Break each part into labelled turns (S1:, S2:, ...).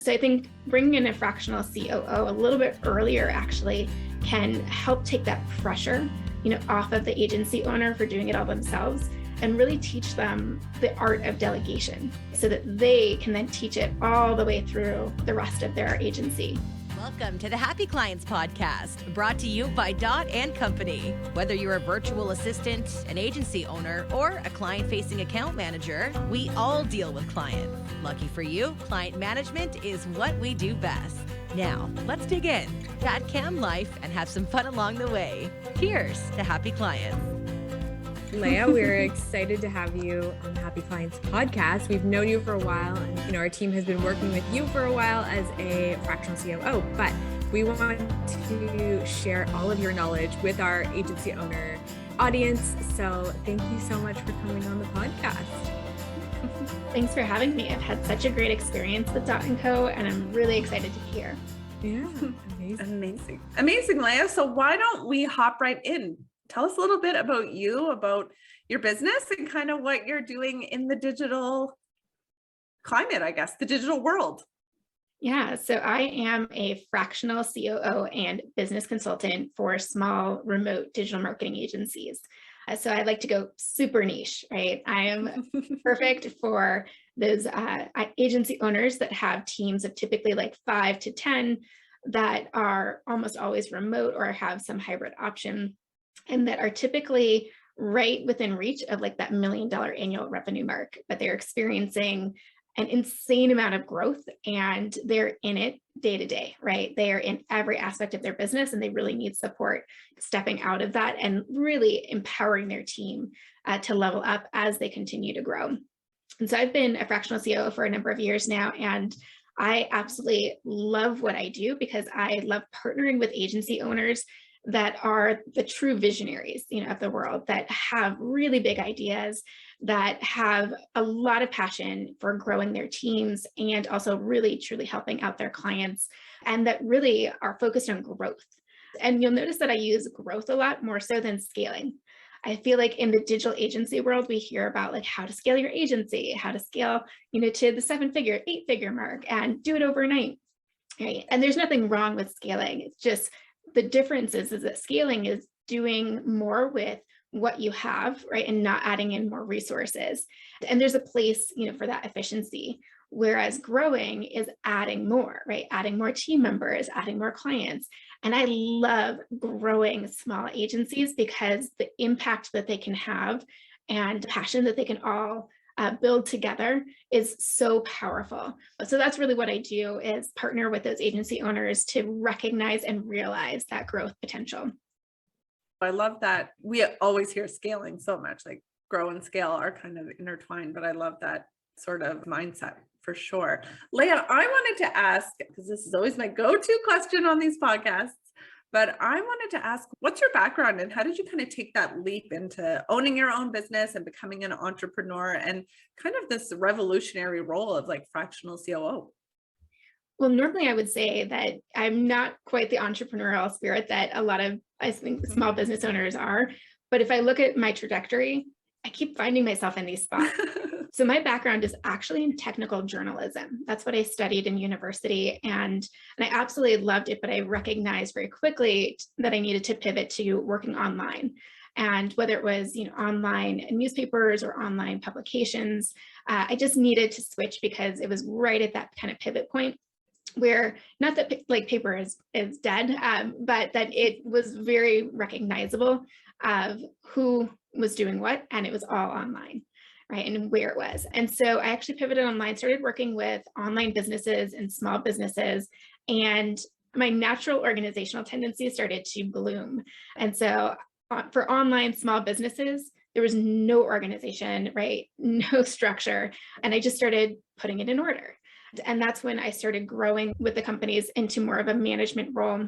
S1: So I think bringing in a fractional COO a little bit earlier actually can help take that pressure, off of the agency owner for doing it all themselves and really teach them the art of delegation so that they can then teach it all the way through the rest of their agency.
S2: Welcome to the Happy Clients Podcast, brought to you by Dot & Company. Whether you're a virtual assistant, an agency owner, or a client-facing account manager, we all deal with clients. Lucky for you, client management is what we do best. Now, let's dig in, chat cam life, and have some fun along the way. Cheers to Happy Clients.
S3: Leah, we're excited to have you on the Happy Clients podcast. We've known you for a while, and our team has been working with you for a while as a fractional COO, but we want to share all of your knowledge with our agency owner audience. So thank you so much for coming on the podcast.
S1: Thanks for having me. I've had such a great experience with Dot & Co, and I'm really excited to be here.
S3: Yeah,
S4: amazing, Leah. So why don't we hop right in? Tell us a little bit about you, about your business, and kind of what you're doing in the digital climate, I guess, the digital world.
S1: Yeah, so I am a fractional COO and business consultant for small remote digital marketing agencies. So I like to go super niche, right? I am perfect for those agency owners that have teams of typically like 5 to 10 that are almost always remote or have some hybrid option, and that are typically right within reach of like that $1 million annual revenue mark, but they're experiencing an insane amount of growth and they're in it day to day, right? They are in every aspect of their business and they really need support stepping out of that and really empowering their team to level up as they continue to grow. And so I've been a fractional COO for a number of years now, and I absolutely love what I do because I love partnering with agency owners that are the true visionaries, of the world, that have really big ideas, that have a lot of passion for growing their teams and also really truly helping out their clients, and that really are focused on growth. And you'll notice that I use growth a lot more so than scaling. I feel like in the digital agency world, we hear about like how to scale your agency, how to scale, to the 7-figure, 8-figure mark and do it overnight, right? And there's nothing wrong with scaling. It's just the difference is that scaling is doing more with what you have, right? And not adding in more resources. And there's a place, for that efficiency. Whereas growing is adding more, right? Adding more team members, adding more clients. And I love growing small agencies because the impact that they can have and passion that they can all build together is so powerful. So that's really what I do, is partner with those agency owners to recognize and realize that growth potential.
S4: I love that. We always hear scaling so much, like grow and scale are kind of intertwined, but I love that sort of mindset for sure. Leah, I wanted to ask, because this is always my go-to question on these podcasts, but I wanted to ask, what's your background and how did you kind of take that leap into owning your own business and becoming an entrepreneur and kind of this revolutionary role of like fractional COO?
S1: Well, normally I would say that I'm not quite the entrepreneurial spirit that a lot of, I think, small business owners are. But if I look at my trajectory, I keep finding myself in these spots. So my background is actually in technical journalism. That's what I studied in university. And I absolutely loved it, but I recognized very quickly that I needed to pivot to working online. And whether it was, online newspapers or online publications, I just needed to switch because it was right at that kind of pivot point where, not that like paper is dead, but that it was very recognizable of who was doing what, and it was all online, right? And where it was. And so I actually pivoted online, started working with online businesses and small businesses, and my natural organizational tendencies started to bloom. And so for online small businesses, there was no organization, right? No structure. And I just started putting it in order. And that's when I started growing with the companies into more of a management role,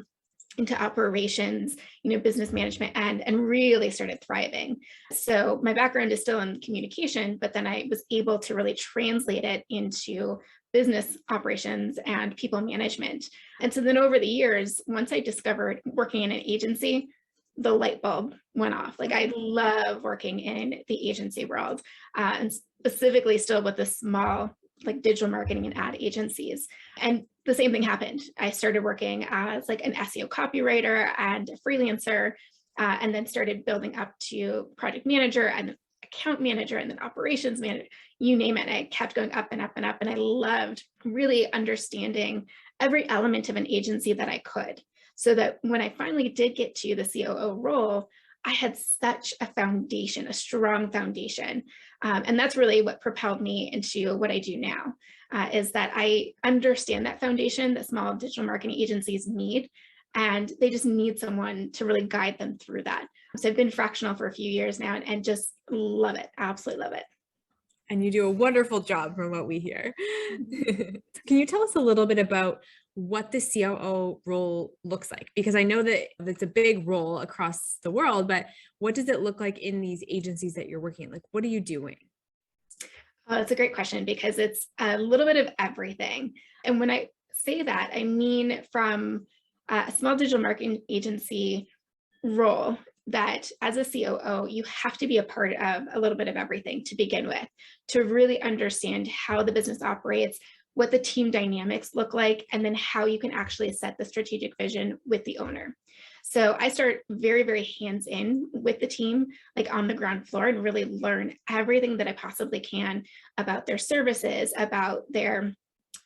S1: into operations, business management, and really started thriving. So my background is still in communication, but then I was able to really translate it into business operations and people management. And so then over the years, once I discovered working in an agency, the light bulb went off. Like, I love working in the agency world, and specifically still with the small like digital marketing and ad agencies. And the same thing happened. I started working as like an SEO copywriter and a freelancer, and then started building up to project manager and account manager and then operations manager, you name it. I kept going up and up and up. And I loved really understanding every element of an agency that I could, so that when I finally did get to the COO role, I had such a foundation, a strong foundation. And that's really what propelled me into what I do now, is that I understand that foundation that small digital marketing agencies need, and they just need someone to really guide them through that. So I've been fractional for a few years now and just love it. Absolutely love it.
S3: And you do a wonderful job from what we hear. Can you tell us a little bit about what the COO role looks like? Because I know that it's a big role across the world, but what does it look like in these agencies that you're working in? Like, what are you doing?
S1: That's a great question, because it's a little bit of everything. And when I say that, I mean from a small digital marketing agency role, that as a COO, you have to be a part of a little bit of everything to begin with, to really understand how the business operates, what the team dynamics look like, and then how you can actually set the strategic vision with the owner. So I start very, very hands-in with the team, like on the ground floor, and really learn everything that I possibly can about their services, about their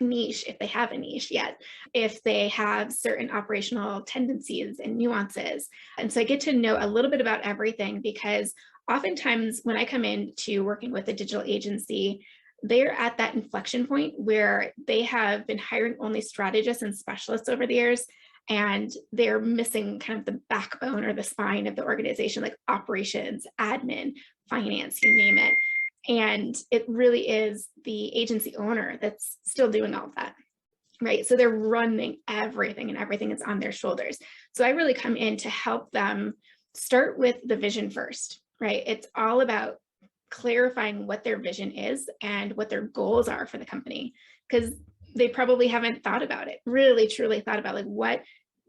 S1: niche, if they have a niche yet, if they have certain operational tendencies and nuances. And so I get to know a little bit about everything, because oftentimes when I come into working with a digital agency, they're at that inflection point where they have been hiring only strategists and specialists over the years, and they're missing kind of the backbone or the spine of the organization, like operations, admin, finance, you name it. And it really is the agency owner that's still doing all of that, right? So they're running everything, and everything is on their shoulders. So I really come in to help them start with the vision first, right? It's all about clarifying what their vision is and what their goals are for the company, because they probably haven't thought about it, really, truly thought about, like, what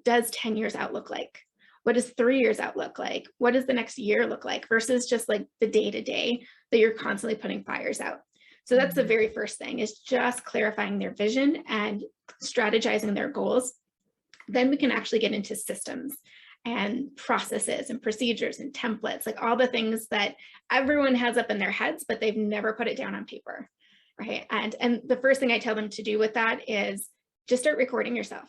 S1: does 10 years out look like? What does 3 years out look like? What does the next year look like, versus just like the day-to-day that you're constantly putting fires out. So that's the very first thing, is just clarifying their vision and strategizing their goals. Then we can actually get into systems and processes and procedures and templates, like all the things that everyone has up in their heads, but they've never put it down on paper, right? And the first thing I tell them to do with that is just start recording yourself.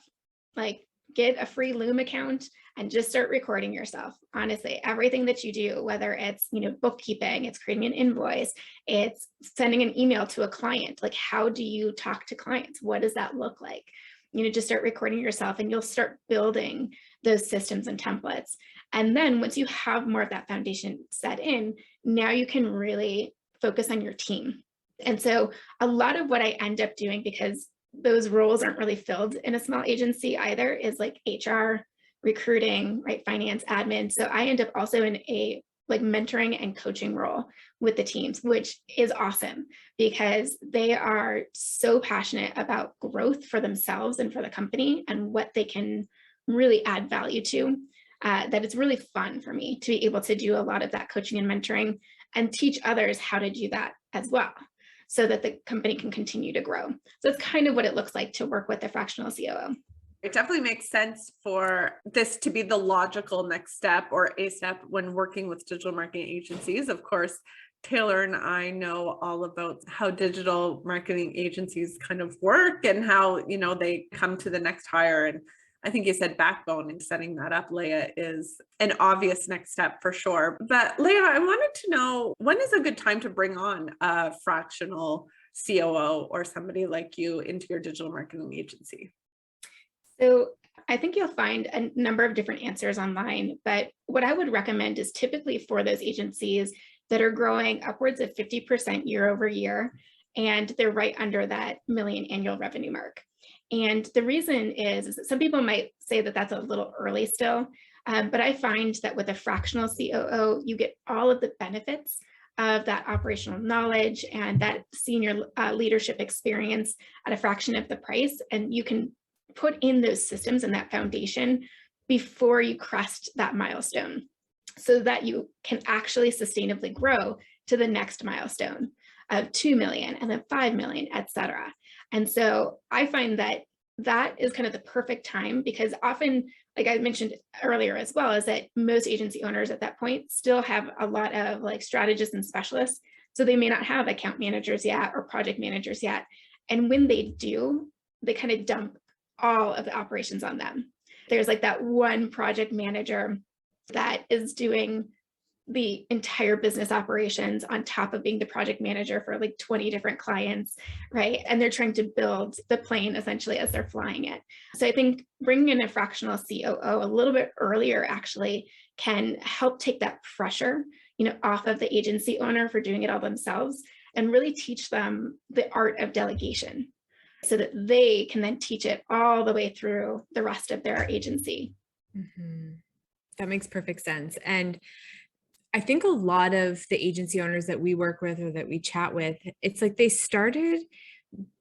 S1: Like, get a free Loom account and just start recording yourself. Honestly, everything that you do, whether it's, bookkeeping, it's creating an invoice, it's sending an email to a client, like, how do you talk to clients? What does that look like? Just start recording yourself, and you'll start building those systems and templates. And then once you have more of that foundation set in, now you can really focus on your team. And so a lot of what I end up doing, because those roles aren't really filled in a small agency either, is like HR, recruiting, right? Finance, admin. So I end up also in a like mentoring and coaching role with the teams, which is awesome, because they are so passionate about growth for themselves and for the company and what they can really add value to, that it's really fun for me to be able to do a lot of that coaching and mentoring and teach others how to do that as well, so that the company can continue to grow. So that's kind of what it looks like to work with a fractional COO.
S4: It definitely makes sense for this to be the logical next step, or a step, when working with digital marketing agencies. Of course, Taylor and I know all about how digital marketing agencies kind of work, and how, they come to the next hire. And I think you said backbone, and setting that up, Leah, is an obvious next step for sure. But Leah, I wanted to know, when is a good time to bring on a fractional COO or somebody like you into your digital marketing agency?
S1: So I think you'll find a number of different answers online, but what I would recommend is typically for those agencies that are growing upwards of 50% year over year, and they're right under that million annual revenue mark. And the reason is that some people might say that that's a little early still, but I find that with a fractional COO, you get all of the benefits of that operational knowledge and that senior leadership experience at a fraction of the price, and you can put in those systems and that foundation before you crest that milestone, so that you can actually sustainably grow to the next milestone. of 2 million and then 5 million, et cetera. And so I find that that is kind of the perfect time, because often, like I mentioned earlier as well, is that most agency owners at that point still have a lot of like strategists and specialists. So they may not have account managers yet or project managers yet. And when they do, they kind of dump all of the operations on them. There's like that one project manager that is doing the entire business operations on top of being the project manager for like 20 different clients, right? And they're trying to build the plane essentially as they're flying it. So I think bringing in a fractional COO a little bit earlier actually can help take that pressure, off of the agency owner for doing it all themselves, and really teach them the art of delegation so that they can then teach it all the way through the rest of their agency.
S3: Mm-hmm. That makes perfect sense. And I think a lot of the agency owners that we work with or that we chat with, it's like they started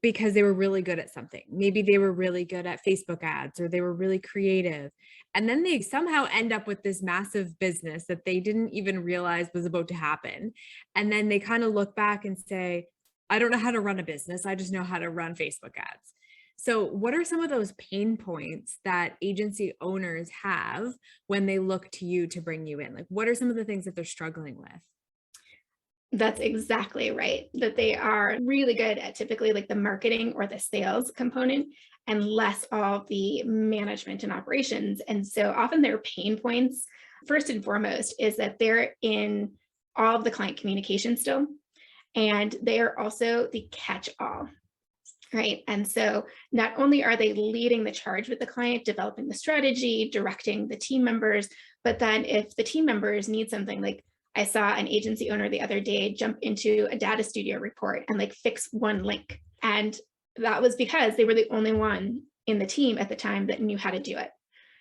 S3: because they were really good at something. Maybe they were really good at Facebook ads, or they were really creative. And then they somehow end up with this massive business that they didn't even realize was about to happen. And then they kind of look back and say, I don't know how to run a business. I just know how to run Facebook ads. So what are some of those pain points that agency owners have when they look to you to bring you in? Like, what are some of the things that they're struggling with?
S1: That's exactly right. That they are really good at typically like the marketing or the sales component, and less all the management and operations. And so often their pain points, first and foremost, is that they're in all of the client communication still, and they are also the catch-all. Right. And so not only are they leading the charge with the client, developing the strategy, directing the team members, but then if the team members need something, like I saw an agency owner the other day jump into a data studio report and like fix one link. And that was because they were the only one in the team at the time that knew how to do it.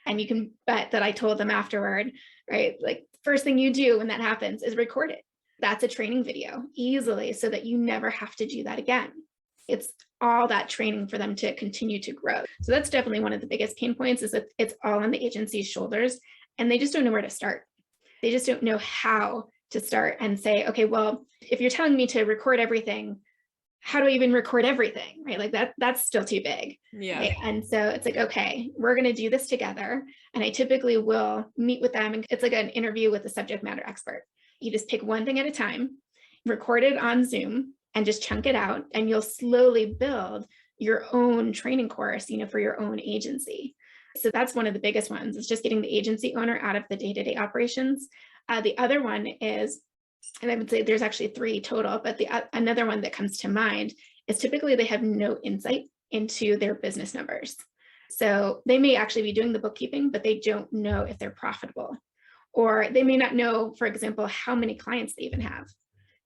S1: And you can bet that I told them afterward, right? Like, first thing you do when that happens is record it. That's a training video easily, so that you never have to do that again. It's all that training for them to continue to grow. So that's definitely one of the biggest pain points, is that it's all on the agency's shoulders, and they just don't know where to start. They just don't know how to start and say, okay, well, if you're telling me to record everything, how do I even record everything? Right? Like that's still too big.
S3: Yeah.
S1: Right? And so it's like, okay, we're going to do this together. And I typically will meet with them, and it's like an interview with a subject matter expert. You just pick one thing at a time, record it on Zoom, and just chunk it out, and you'll slowly build your own training course, for your own agency. So that's one of the biggest ones, is just getting the agency owner out of the day-to-day operations. The other one is, and I would say there's actually 3 total, but another one that comes to mind is typically they have no insight into their business numbers. So they may actually be doing the bookkeeping, but they don't know if they're profitable, or they may not know, for example, how many clients they even have.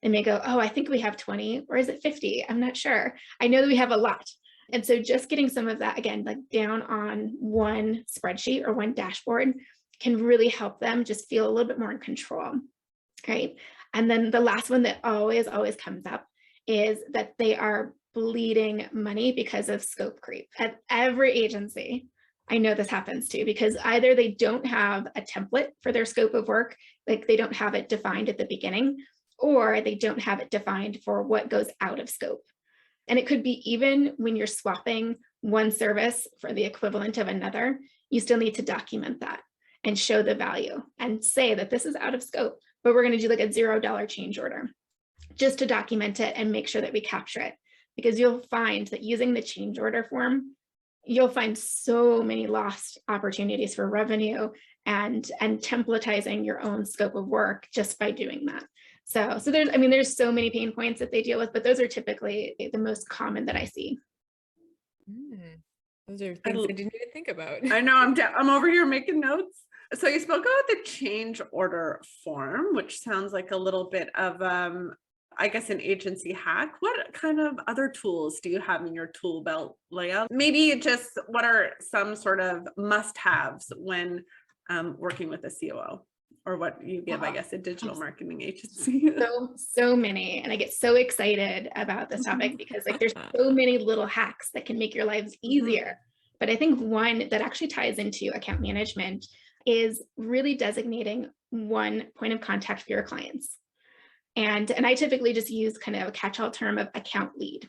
S1: They may go, oh, I think we have 20, or is it 50? I'm not sure. I know that we have a lot. And so just getting some of that, again, like down on one spreadsheet or one dashboard, can really help them just feel a little bit more in control, right? And then the last one that always comes up is that they are bleeding money because of scope creep. At every agency, I know this happens too, because either they don't have a template for their scope of work, like they don't have it defined at the beginning, or they don't have it defined for what goes out of scope. And it could be even when you're swapping one service for the equivalent of another, you still need to document that and show the value and say that this is out of scope, but we're going to do like a $0 change order just to document it and make sure that we capture it. Because you'll find that using the change order form, you'll find so many lost opportunities for revenue and templatizing your own scope of work just by doing that. So there's so many pain points that they deal with, but those are typically the most common that I see.
S3: Those are things I didn't even think about.
S4: I know, I'm over here making notes. So you spoke about the change order form, which sounds like a little bit of, I guess, an agency hack. What kind of other tools do you have in your tool belt, Leah? Maybe just what are some sort of must-haves when working with a COO? Or what you give, I guess, a digital marketing agency.
S1: So many. And I get so excited about this topic because there's so many little hacks that can make your lives easier. But I think one that actually ties into account management is really designating one point of contact for your clients. And I typically just use kind of a catch-all term of account lead.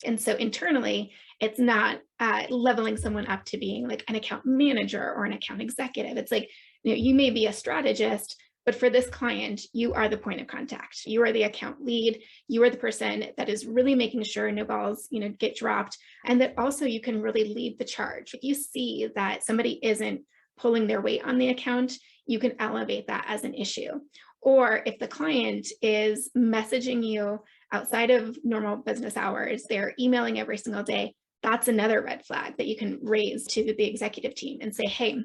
S1: And so internally, it's not leveling someone up to being like an account manager or an account executive. It's like, you may be a strategist, but for this client, you are the point of contact. You are the account lead. You are the person that is really making sure no balls, get dropped, and that also you can really lead the charge. If you see that somebody isn't pulling their weight on the account, you can elevate that as an issue. Or if the client is messaging you outside of normal business hours, they're emailing every single day, that's another red flag that you can raise to the executive team and say, hey,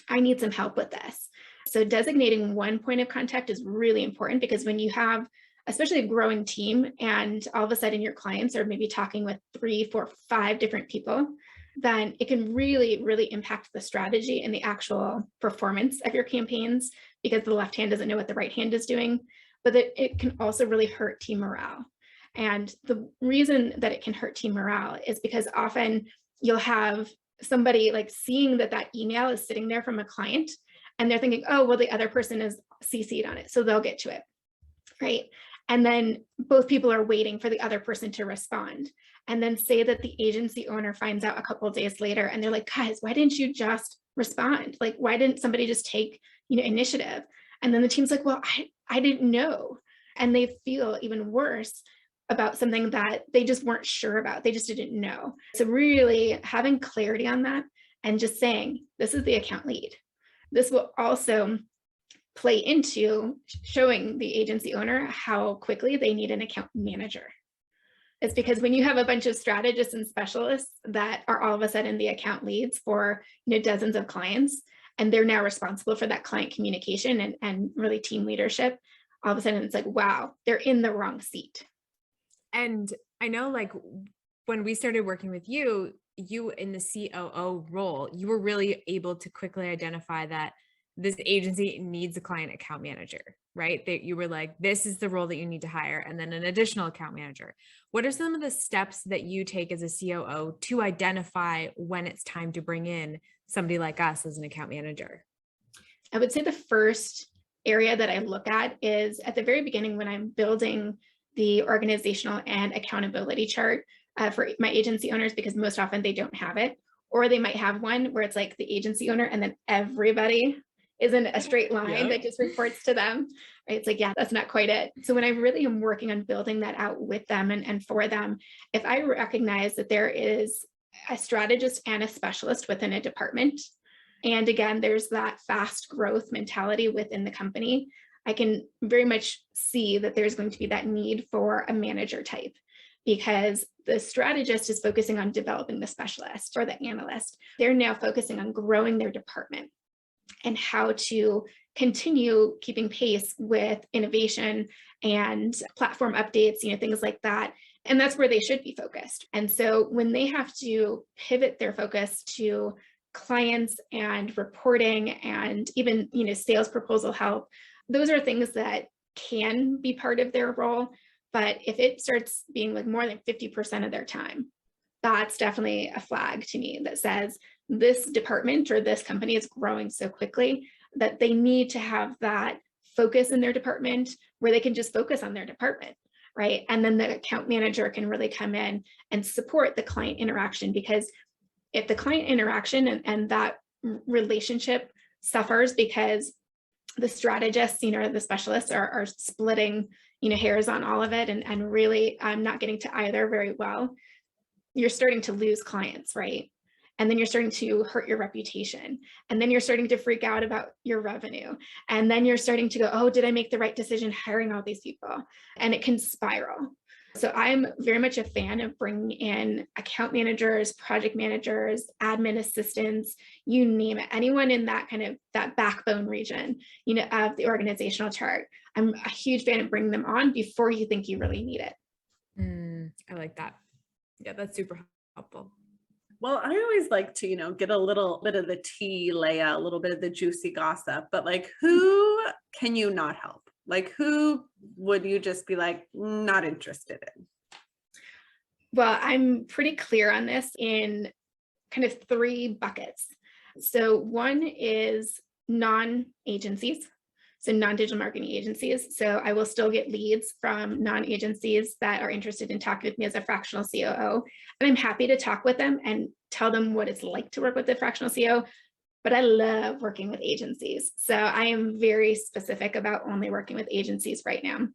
S1: I need some help with this. So designating one point of contact is really important, because when you have, especially a growing team, and all of a sudden your clients are maybe talking with 3, 4, 5 different people, then it can really, really impact the strategy and the actual performance of your campaigns, because the left hand doesn't know what the right hand is doing, but that it can also really hurt team morale. And the reason that it can hurt team morale is because often you'll have somebody like seeing that email is sitting there from a client, and they're thinking, oh, well, the other person is CC'd on it, so they'll get to it, right? And then both people are waiting for the other person to respond. And then say that the agency owner finds out a couple of days later, and they're like, guys, why didn't you just respond? Like, why didn't somebody just take, initiative? And then the team's like, well, I didn't know. And they feel even worse about something that they just weren't sure about. They just didn't know. So really having clarity on that and just saying, this is the account lead. This will also play into showing the agency owner how quickly they need an account manager. It's because when you have a bunch of strategists and specialists that are all of a sudden the account leads for dozens of clients, and they're now responsible for that client communication and really team leadership, all of a sudden it's like, wow, they're in the wrong seat.
S3: And I know, like, when we started working with you in the COO role, you were really able to quickly identify that this agency needs a client account manager, right? That you were like, this is the role that you need to hire, and then an additional account manager. What are some of the steps that you take as a COO to identify when it's time to bring in somebody like us as an account manager?
S1: I would say the first area that I look at is at the very beginning when I'm building the organizational and accountability chart for my agency owners, because most often they don't have it, or they might have one where it's like the agency owner and then everybody is in a straight line that just reports to them, right? It's like, yeah, that's not quite it. So when I really am working on building that out with them and for them, if I recognize that there is a strategist and a specialist within a department, and again, there's that fast growth mentality within the company, I can very much see that there's going to be that need for a manager type, because the strategist is focusing on developing the specialist or the analyst. They're now focusing on growing their department and how to continue keeping pace with innovation and platform updates, things like that. And that's where they should be focused. And so when they have to pivot their focus to clients and reporting and even, sales proposal help, those are things that can be part of their role. But if it starts being like more than 50% of their time, that's definitely a flag to me that says this department or this company is growing so quickly that they need to have that focus in their department where they can just focus on their department, right? And then the account manager can really come in and support the client interaction, because if the client interaction and that relationship suffers because the strategists, or the specialists are splitting, hairs on all of it and really not getting to either very well, you're starting to lose clients, right? And then you're starting to hurt your reputation. And then you're starting to freak out about your revenue. And then you're starting to go, oh, did I make the right decision hiring all these people? And it can spiral. So I'm very much a fan of bringing in account managers, project managers, admin assistants, you name it, anyone in that kind of that backbone region, of the organizational chart. I'm a huge fan of bringing them on before you think you really need it.
S3: I like that. Yeah, that's super helpful.
S4: Well, I always like to, get a little bit of the tea, Leah, a little bit of the juicy gossip, but like, who can you not help? Like, who would you just be like, not interested in?
S1: Well, I'm pretty clear on this in kind of 3 buckets. So one is non-agencies. so non-digital marketing agencies. So I will still get leads from non-agencies that are interested in talking with me as a fractional COO. And I'm happy to talk with them and tell them what it's like to work with a fractional COO. But I love working with agencies. So I am very specific about only working with agencies right now.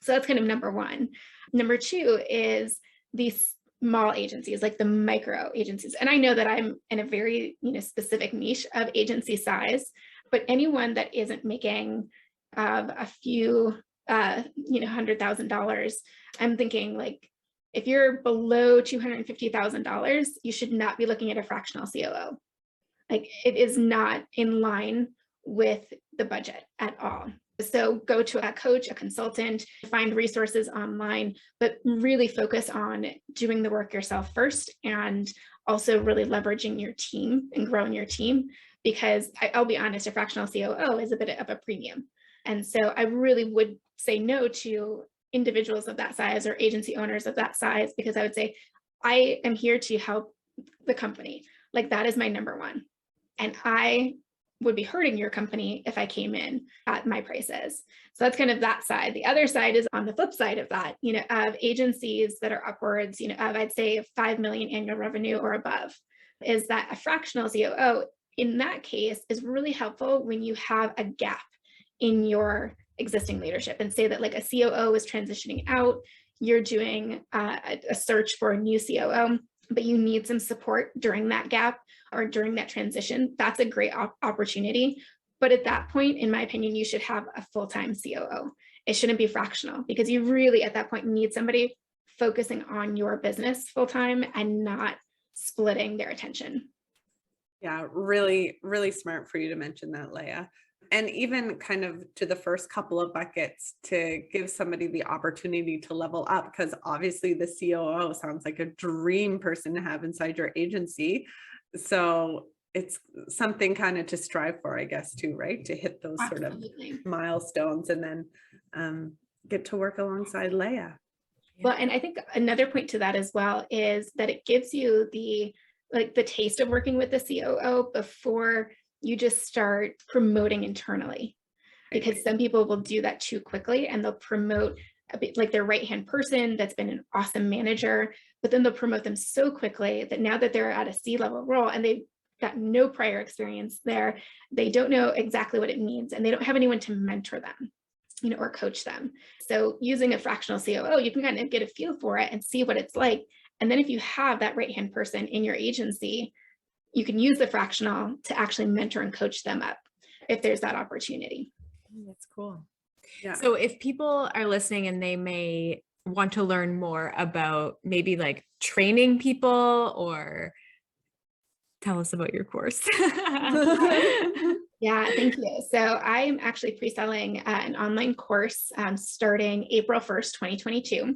S1: So that's kind of number one. Number two is these small agencies, like the micro agencies. And I know that I'm in a very, specific niche of agency size, but anyone that isn't making a few, $100,000, I'm thinking like, if you're below $250,000, you should not be looking at a fractional COO. Like it is not in line with the budget at all. So go to a coach, a consultant, find resources online, but really focus on doing the work yourself first and also really leveraging your team and growing your team, because I'll be honest, a fractional COO is a bit of a premium. And so I really would say no to individuals of that size or agency owners of that size, because I would say, I am here to help the company. Like that is my number one. And I would be hurting your company if I came in at my prices. So that's kind of that side. The other side is on the flip side of that, of agencies that are upwards, of I'd say 5 million annual revenue or above, is that a fractional COO in that case is really helpful when you have a gap in your existing leadership, and say that like a COO is transitioning out, you're doing a search for a new COO, but you need some support during that gap or during that transition. That's a great opportunity. But at that point, in my opinion, you should have a full-time COO. It shouldn't be fractional, because you really at that point need somebody focusing on your business full-time and not splitting their attention.
S4: Yeah, really, really smart for you to mention that, Leah. And even kind of to the first couple of buckets, to give somebody the opportunity to level up, because obviously the COO sounds like a dream person to have inside your agency. So it's something kind of to strive for, I guess, too, right? To hit those
S1: Absolutely.
S4: sort of milestones and then get to work alongside Leah.
S1: Well, and I think another point to that as well is that it gives you the taste of working with the COO before you just start promoting internally, because some people will do that too quickly and they'll promote a bit like their right-hand person that's been an awesome manager, but then they'll promote them so quickly that now that they're at a C-level role and they've got no prior experience there, they don't know exactly what it means and they don't have anyone to mentor them, or coach them. So using a fractional COO, you can kind of get a feel for it and see what it's like. And then if you have that right-hand person in your agency, you can use the fractional to actually mentor and coach them up if there's that opportunity.
S3: That's cool.
S4: Yeah.
S3: So if people are listening and they may want to learn more about maybe like training people, or tell us about your course.
S1: Yeah, thank you. So I'm actually pre-selling an online course starting April 1st, 2022.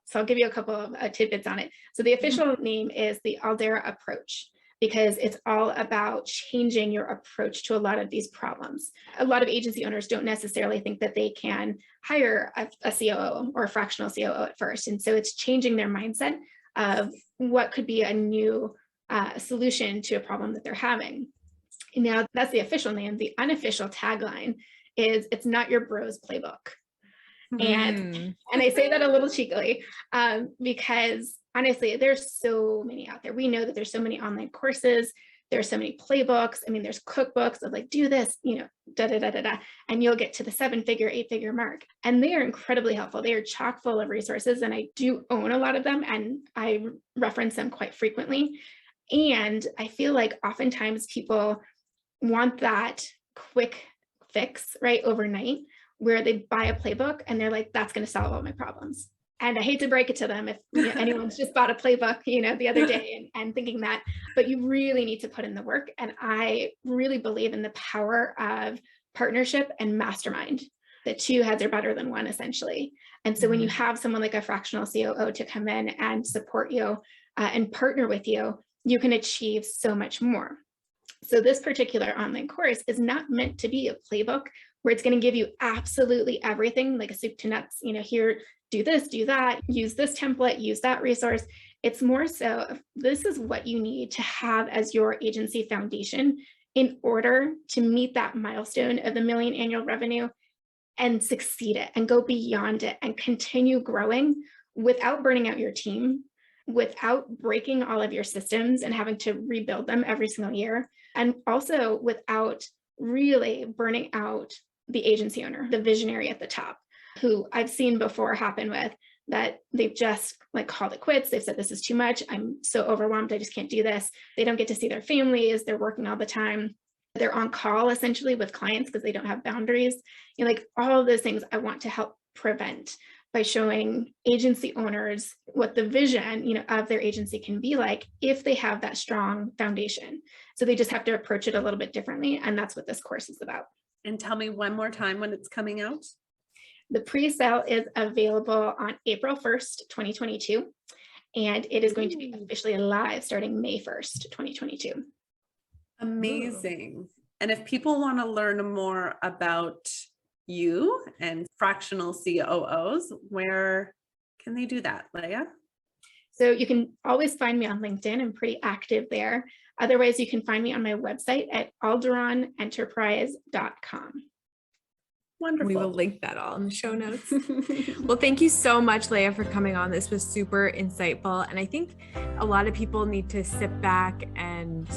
S1: So I'll give you a couple of tidbits on it. So the official name is the Aldera Approach, because it's all about changing your approach to a lot of these problems. A lot of agency owners don't necessarily think that they can hire a COO or a fractional COO at first. And so it's changing their mindset of what could be a new solution to a problem that they're having. Now, that's the official name. The unofficial tagline is, it's not your bro's playbook. And I say that a little cheekily because honestly, there's so many out there. We know that there's so many online courses. There's so many playbooks. I mean, there's cookbooks of like, do this, and you'll get to the 7-figure, 8-figure mark. And they are incredibly helpful. They are chock full of resources. And I do own a lot of them and I reference them quite frequently. And I feel like oftentimes people want that quick fix, right, overnight, where they buy a playbook and they're like, that's going to solve all my problems. And I hate to break it to them if anyone's just bought a playbook, the other day and thinking that, but you really need to put in the work. And I really believe in the power of partnership and mastermind. The two heads are better than one, essentially. And so when you have someone like a fractional COO to come in and support you and partner with you, you can achieve so much more. So this particular online course is not meant to be a playbook where it's going to give you absolutely everything, like a soup to nuts, here, do this, do that, use this template, use that resource. It's more so, this is what you need to have as your agency foundation in order to meet that milestone of the $1 million annual revenue and succeed it and go beyond it and continue growing without burning out your team, without breaking all of your systems and having to rebuild them every single year, and also without really burning out the agency owner, the visionary at the top, who I've seen before happen with that they've just like called it quits. They've said, this is too much. I'm so overwhelmed. I just can't do this. They don't get to see their families. They're working all the time. They're on call essentially with clients because they don't have boundaries. Like all of those things I want to help prevent by showing agency owners what the vision, of their agency can be like if they have that strong foundation. So they just have to approach it a little bit differently. And that's what this course is about.
S4: And tell me one more time when it's coming out.
S1: The pre-sale is available on April 1st, 2022, and it is going to be officially live starting May 1st, 2022.
S4: Amazing. Ooh. And if people want to learn more about you and fractional COOs, where can they do that, Leah?
S1: So you can always find me on LinkedIn. I'm pretty active there. Otherwise, you can find me on my website at alderonenterprise.com.
S4: Wonderful.
S3: We will link that all in the show notes. Well, thank you so much, Leah, for coming on. This was super insightful. And I think a lot of people need to sit back and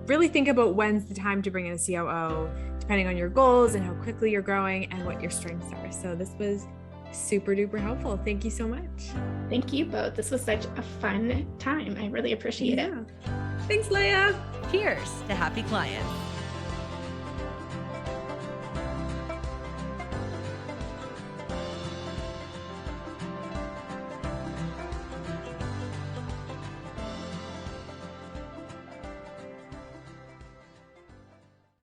S3: really think about when's the time to bring in a COO, depending on your goals and how quickly you're growing and what your strengths are. So this was super duper helpful. Thank you so much.
S1: Thank you both. This was such a fun time. I really appreciate it.
S4: Thanks, Leah.
S2: Cheers to happy clients.